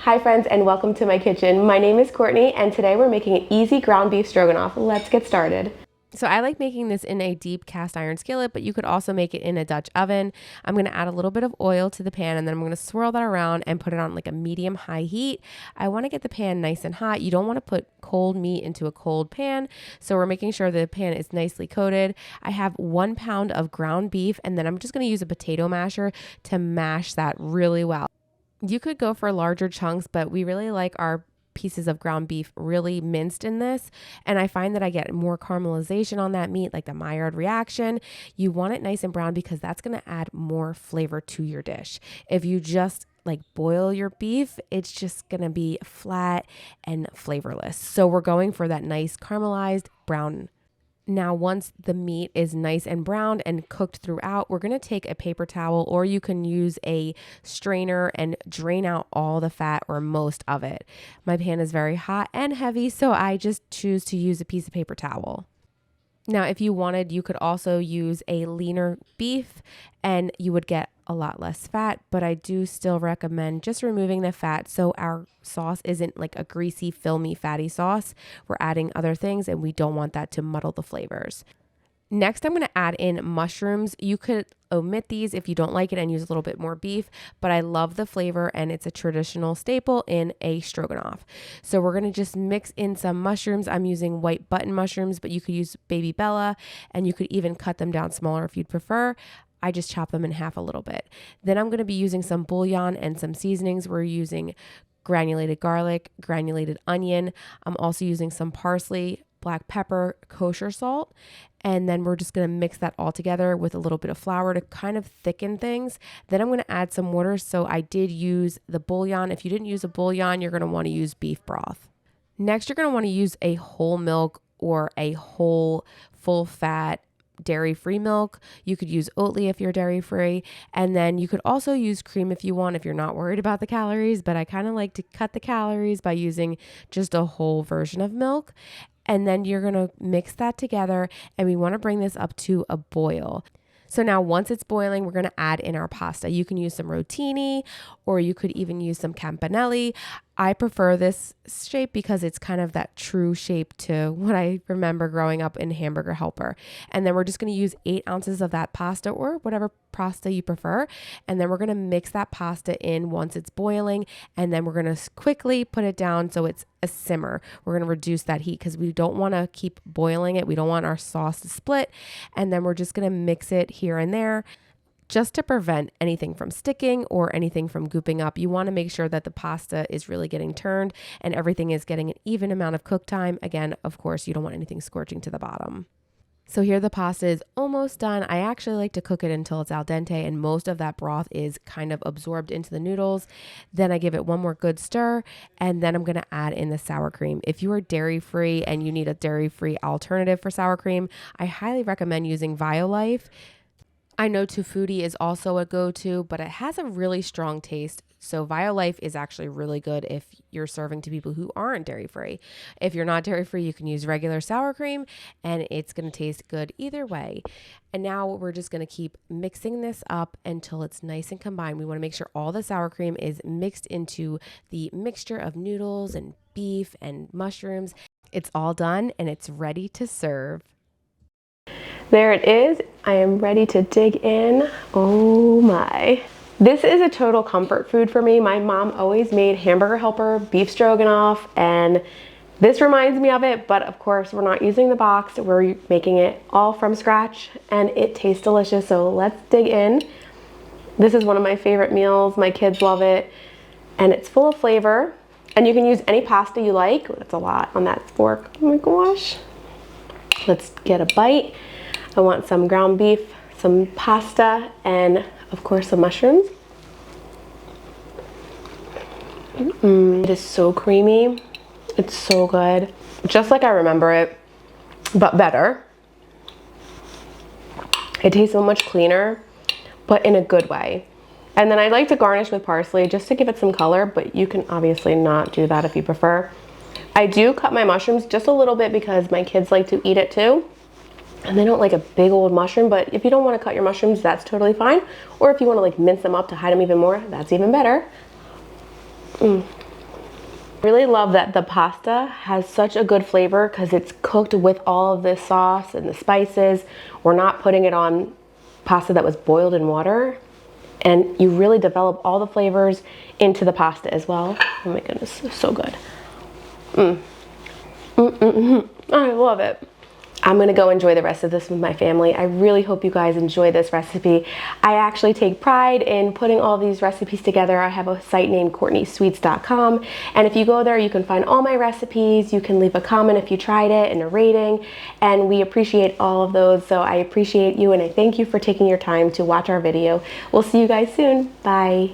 Hi friends, and welcome to my kitchen. My name is Courtney and today we're making an easy ground beef stroganoff. Let's get started. So I like making this in a deep cast iron skillet, but you could also make it in a Dutch oven. I'm going to add a little bit of oil to the pan and then I'm going to swirl that around and put it on like a medium high heat. I want to get the pan nice and hot. You don't want to put cold meat into a cold pan. So we're making sure the pan is nicely coated. I have 1 pound of ground beef and then I'm just going to use a potato masher to mash that really well. You could go for larger chunks, but we really like our pieces of ground beef really minced in this, and I find that I get more caramelization on that meat, like the Maillard reaction. You want it nice and brown because that's going to add more flavor to your dish. If you just like boil your beef, it's just going to be flat and flavorless. So we're going for that nice caramelized brown. Now, once the meat is nice and browned and cooked throughout, we're going to take a paper towel, or you can use a strainer and drain out all the fat or most of it. My pan is very hot and heavy, so I just choose to use a piece of paper towel. Now, if you wanted, you could also use a leaner beef and you would get a lot less fat, but I do still recommend just removing the fat so our sauce isn't like a greasy, filmy, fatty sauce. We're adding other things and we don't want that to muddle the flavors. Next, I'm going to add in mushrooms. You could omit these if you don't like it and use a little bit more beef, but I love the flavor and it's a traditional staple in a stroganoff. So we're going to just mix in some mushrooms. I'm using white button mushrooms, but you could use baby Bella and you could even cut them down smaller if you'd prefer. I just chop them in half a little bit. Then I'm going to be using some bouillon and some seasonings. We're using granulated garlic, granulated onion. I'm also using some parsley, black pepper, kosher salt. And then we're just going to mix that all together with a little bit of flour to kind of thicken things. Then I'm going to add some water. So I did use the bouillon. If you didn't use a bouillon, you're going to want to use beef broth. Next, you're going to want to use a whole milk or a whole full fat dairy-free milk. You could use Oatly if you're dairy-free. And then you could also use cream if you want, if you're not worried about the calories. But I kind of like to cut the calories by using just a whole version of milk. And then you're going to mix that together and we want to bring this up to a boil. So now once it's boiling, we're going to add in our pasta. You can use some rotini or you could even use some campanelli. I prefer this shape because it's kind of that true shape to what I remember growing up in Hamburger Helper. And then we're just going to use 8 ounces of that pasta or whatever pasta you prefer. And then we're going to mix that pasta in once it's boiling. And then we're going to quickly put it down so it's a simmer. We're going to reduce that heat because we don't want to keep boiling it. We don't want our sauce to split. And then we're just going to mix it here and there, just to prevent anything from sticking or anything from gooping up. You want to make sure that the pasta is really getting turned and everything is getting an even amount of cook time. Again, of course, you don't want anything scorching to the bottom. So here the pasta is almost done. I actually like to cook it until it's al dente and most of that broth is kind of absorbed into the noodles. Then I give it one more good stir and then I'm going to add in the sour cream. If you are dairy-free and you need a dairy-free alternative for sour cream, I highly recommend using Violife. I know Tofudi is also a go-to, but it has a really strong taste. So Violife is actually really good if you're serving to people who aren't dairy-free. If you're not dairy-free, you can use regular sour cream and it's going to taste good either way. And now we're just going to keep mixing this up until it's nice and combined. We want to make sure all the sour cream is mixed into the mixture of noodles and beef and mushrooms. It's all done and it's ready to serve. There it is. I am ready to dig in. Oh my. This is a total comfort food for me. My mom always made Hamburger Helper beef stroganoff and this reminds me of it, but of course we're not using the box. We're making it all from scratch and it tastes delicious. So let's dig in. This is one of my favorite meals. My kids love it and it's full of flavor and you can use any pasta you like. That's a lot on that fork. Oh my gosh. Let's get a bite. I want some ground beef, some pasta, and of course some mushrooms. It is so creamy. It's so good. Just like I remember it, but better. It tastes so much cleaner, but in a good way. And then I like to garnish with parsley just to give it some color, but you can obviously not do that if you prefer. I do cut my mushrooms just a little bit because my kids like to eat it too. And they don't like a big old mushroom, but if you don't want to cut your mushrooms, that's totally fine. Or if you want to like mince them up to hide them even more, that's even better. Really love that the pasta has such a good flavor because it's cooked with all of this sauce and the spices. We're not putting it on pasta that was boiled in water. And you really develop all the flavors into the pasta as well. Oh my goodness, it's so good. I love it. I'm gonna go enjoy the rest of this with my family. I really hope you guys enjoy this recipe. I actually take pride in putting all these recipes together. I have a site named CourtneySweets.com, and if you go there, you can find all my recipes. You can leave a comment if you tried it and a rating, and we appreciate all of those. So I appreciate you, and I thank you for taking your time to watch our video. We'll see you guys soon. Bye.